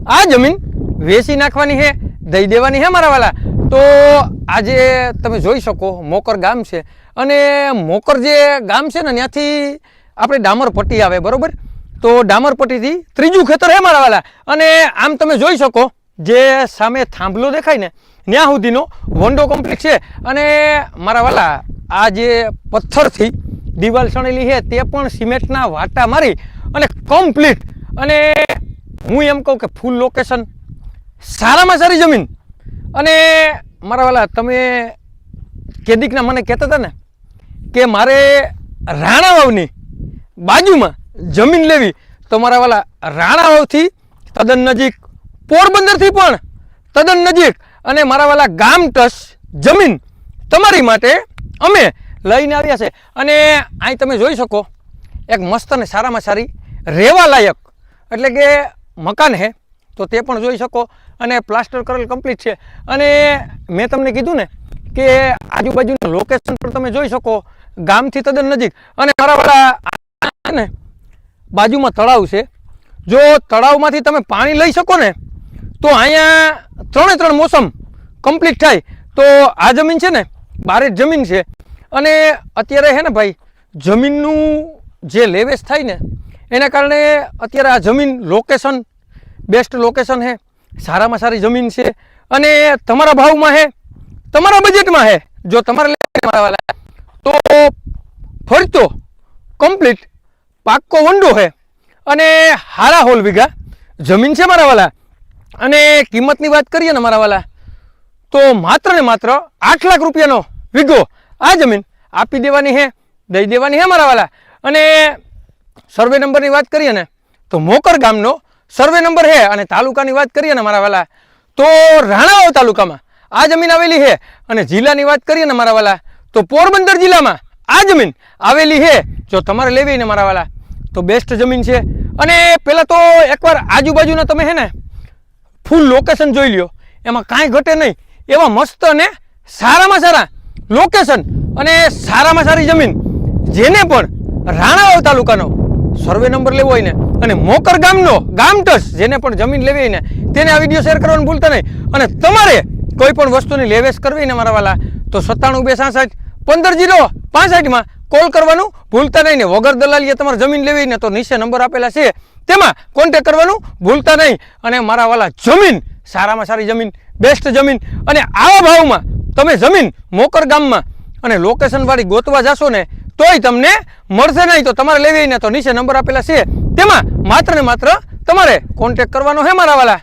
આ જમીન વેચી નાખવાની છે, દઈ દેવાની છે મારા વાલા। તો આજે તમે જોઈ શકો મોકર ગામ છે અને મોકર જે ગામ છે ને ત્યાંથી આપણે ડામરપટ્ટી આવે બરોબર। તો ડામરપટ્ટીથી ત્રીજું ખેતર છે મારા વાલા અને આમ તમે જોઈ શકો જે સામે થાંભલો દેખાય ને ત્યાં સુધીનો વંડો કોમ્પ્લેક્સ છે અને મારા વાલા આ જે પથ્થરથી દિવાલ સણેલી છે તે પણ સિમેન્ટના વાટા મારી અને કમ્પ્લીટ। અને હું એમ કહું કે ફૂલ લોકેશન, સારામાં સારી જમીન। અને મારા વાલા તમે કેદીકના મને કહેતા હતા ને કે મારે રાણાવાવની બાજુમાં જમીન લેવી, તો મારા વાલા રાણાવાવથી તદ્દન નજીક, પોરબંદરથી પણ તદ્દન નજીક અને મારા વાલા ગામ ટચ જમીન તમારી માટે અમે લઈને આવ્યા છે। અને અહીં તમે જોઈ શકો એક મસ્ત અને સારામાં સારી રહેવા લાયક એટલે કે મકાન છે, તો તે પણ જોઈ શકો અને પ્લાસ્ટર કરેલ કમ્પ્લીટ છે। અને મેં તમને કીધું ને કે આજુબાજુનું લોકેશન પણ તમે જોઈ શકો ગામથી તદ્દન નજીક। અને મારા વાળા ને બાજુમાં તળાવ છે, જો તળાવમાંથી તમે પાણી લઈ શકો ને તો અહીંયા 3 મોસમ કમ્પ્લીટ થાય। તો આ જમીન છે ને બારે જમીન છે અને અત્યારે છે ને ભાઈ જમીનનું જે લેવેશ થાય ને એના કારણે અત્યારે આ જમીન લોકેશન બેસ્ટ લોકેશન છે, સારામાં સારી જમીન છે અને તમારા ભાવમાં છે, તમારા બજેટમાં છે। જો તમારે લેવા તો ફરતો કમ્પ્લીટ પાક્કો વંડો છે અને હારા હોલ વીઘા જમીન છે મારા વાલા। અને કિંમતની વાત કરીએ ને મારા વાલા તો માત્ર ને માત્ર 8 લાખ રૂપિયાનો વીઘો આ જમીન આપી દેવાની છે, દઈ દેવાની છે મારા વાલા। અને સર્વે નંબરની વાત કરીએ ને તો મોકર ગામનો સર્વે નંબર છે અને તાલુકાની વાત કરીએ ને મારા વાલા તો રાણાવાવ તાલુકામાં આ જમીન આવેલી છે। અને જિલ્લાની વાત કરીએ ને મારા વાલા તો પોરબંદર જિલ્લામાં આ જમીન આવેલી છે। જો તમારે લેવી ને મારા વાલા તો બેસ્ટ જમીન છે। અને પહેલાં તો એકવાર આજુબાજુના તમે છે ને ફૂલ લોકેશન જોઈ લ્યો, એમાં કાંઈ ઘટે નહીં એવા મસ્ત અને સારામાં સારા લોકેશન અને સારામાં સારી જમીન, જેને પણ રાણાવાવ તાલુકાનો સર્વે નંબર લેવો હોય ને અને મોકર ગામનો ગામ ટચ જેને પણ જમીન લેવી હોય ને તેને આ વિડીયો શેર કરવાનું ભૂલતા નહીં। અને તમારે કોઈ પણ વસ્તુની લેવેશ કરવી ને મારા વાલા તો 9726515065માં કોલ કરવાનું ભૂલતા નહીં ને વગર દલાલીએ તમારે જમીન લેવી ને તો નીચે નંબર આપેલા છે તેમાં કોન્ટેક્ટ કરવાનું ભૂલતા નહીં। અને મારા વાલા જમીન સારામાં સારી જમીન, બેસ્ટ જમીન અને આવા ભાવમાં તમે જમીન મોકર ગામમાં અને લોકેશન વાળી ગોતવા જશો ને તોય તમને મળશે નહીં। તો તમારે લેવી ને તો નીચે નંબર આપેલા છે તેમાં માત્ર ને માત્ર તમારે કોન્ટેક્ટ કરવાનો છે મારા વાલા।